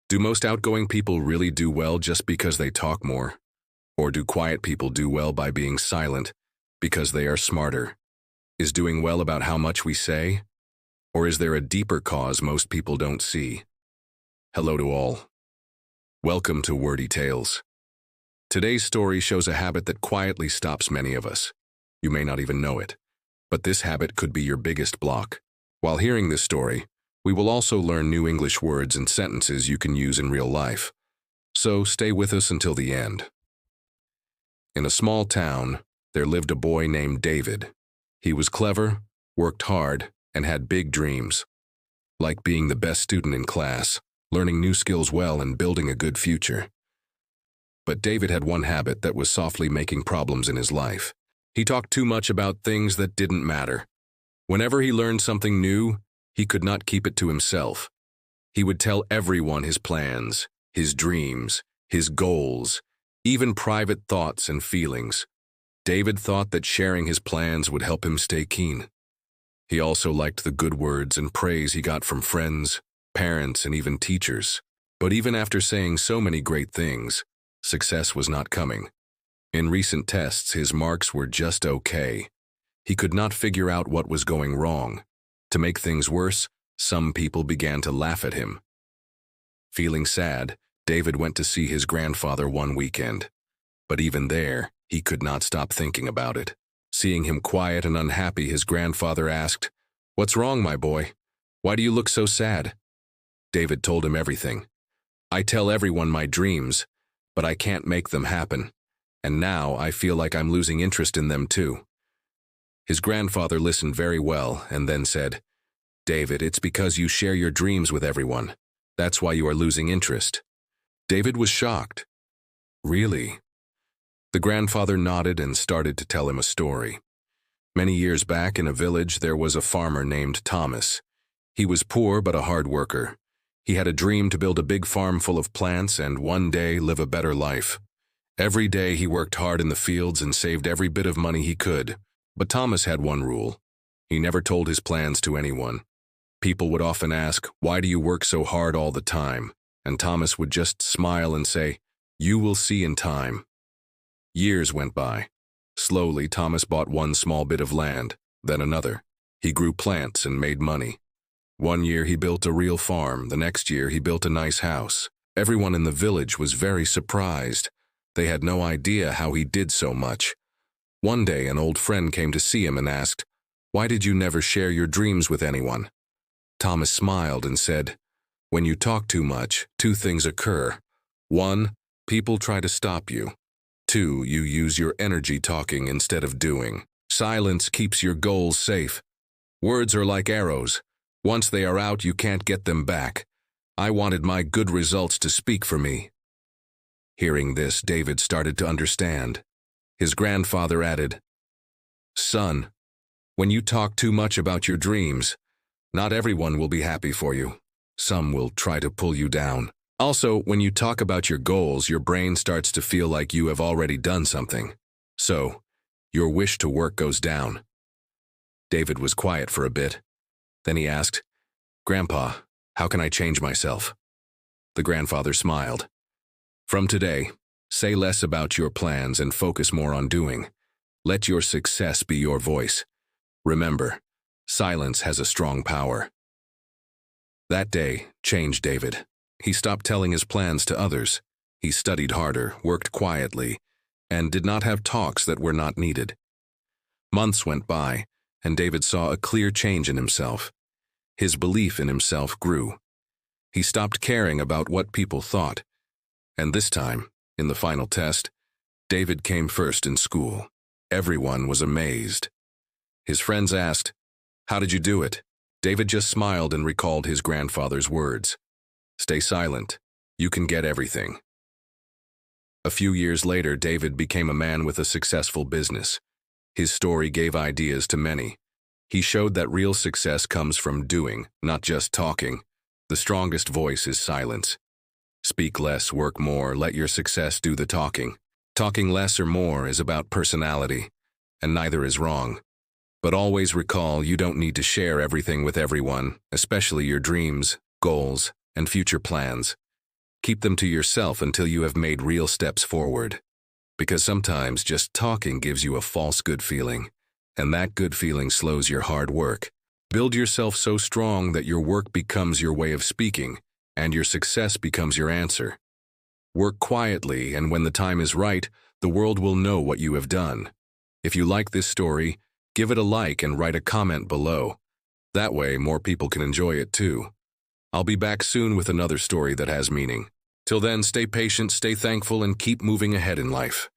Do most outgoing people really do well just because they talk more? Or do quiet people do well by being silent because they are smarter? Is doing well about how much we say? Or is there a deeper cause most people don't see? Hello to all. Welcome to Wordy Tales. Today's story shows a habit that quietly stops many of us. You may not even know it, but this habit could be your biggest block. While hearing this story, we will also learn new English words and sentences you can use in real life. So stay with us until the end. In a small town, there lived a boy named David. He was clever, worked hard, and had big dreams, like being the best student in class, learning new skills well, and building a good future. But David had one habit that was softly making problems in his life. He talked too much about things that didn't matter. Whenever he learned something new, he could not keep it to himself. He would tell everyone his plans, his dreams, his goals, even private thoughts and feelings. David thought that sharing his plans would help him stay keen. He also liked the good words and praise he got from friends, parents, and even teachers. But even after saying so many great things, success was not coming. In recent tests, his marks were just okay. He could not figure out what was going wrong. To make things worse, some people began to laugh at him. Feeling sad, David went to see his grandfather one weekend. But even there, he could not stop thinking about it. Seeing him quiet and unhappy, his grandfather asked, "What's wrong, my boy? Why do you look so sad?" David told him everything. "I tell everyone my dreams, but I can't make them happen. And now I feel like I'm losing interest in them too." His grandfather listened very well and then said, "David, it's because you share your dreams with everyone. That's why you are losing interest." David was shocked. "Really?" The grandfather nodded and started to tell him a story. Many years back in a village, there was a farmer named Thomas. He was poor but a hard worker. He had a dream to build a big farm full of plants and one day live a better life. Every day he worked hard in the fields and saved every bit of money he could. But Thomas had one rule. He never told his plans to anyone. People would often ask, "Why do you work so hard all the time?" And Thomas would just smile and say, "You will see in time." Years went by. Slowly, Thomas bought one small bit of land, then another. He grew plants and made money. One year he built a real farm. The next year he built a nice house. Everyone in the village was very surprised. They had no idea how he did so much. One day, an old friend came to see him and asked, "Why did you never share your dreams with anyone?" Thomas smiled and said, "When you talk too much, two things occur. 1, people try to stop you. 2, you use your energy talking instead of doing. Silence keeps your goals safe. Words are like arrows. Once they are out, you can't get them back. I wanted my good results to speak for me." Hearing this, David started to understand. His grandfather added, "Son, when you talk too much about your dreams, not everyone will be happy for you. Some will try to pull you down. Also, when you talk about your goals, your brain starts to feel like you have already done something. So, your wish to work goes down." David was quiet for a bit. Then he asked, "Grandpa, how can I change myself?" The grandfather smiled. "From today, say less about your plans and focus more on doing. Let your success be your voice. Remember, silence has a strong power." That day changed David. He stopped telling his plans to others. He studied harder, worked quietly, and did not have talks that were not needed. Months went by, and David saw a clear change in himself. His belief in himself grew. He stopped caring about what people thought. And this time, in the final test, David came first in school. Everyone was amazed. His friends asked, "How did you do it?" David just smiled and recalled his grandfather's words. "Stay silent. You can get everything." A few years later, David became a man with a successful business. His story gave ideas to many. He showed that real success comes from doing, not just talking. The strongest voice is silence. Speak less, work more, let your success do the talking. Talking less or more is about personality, and neither is wrong. But always recall you don't need to share everything with everyone, especially your dreams, goals, and future plans. Keep them to yourself until you have made real steps forward. Because sometimes just talking gives you a false good feeling, and that good feeling slows your hard work. Build yourself so strong that your work becomes your way of speaking, and your success becomes your answer. Work quietly, and when the time is right, the world will know what you have done. If you like this story, give it a like and write a comment below. That way, more people can enjoy it too. I'll be back soon with another story that has meaning. Till then, stay patient, stay thankful, and keep moving ahead in life.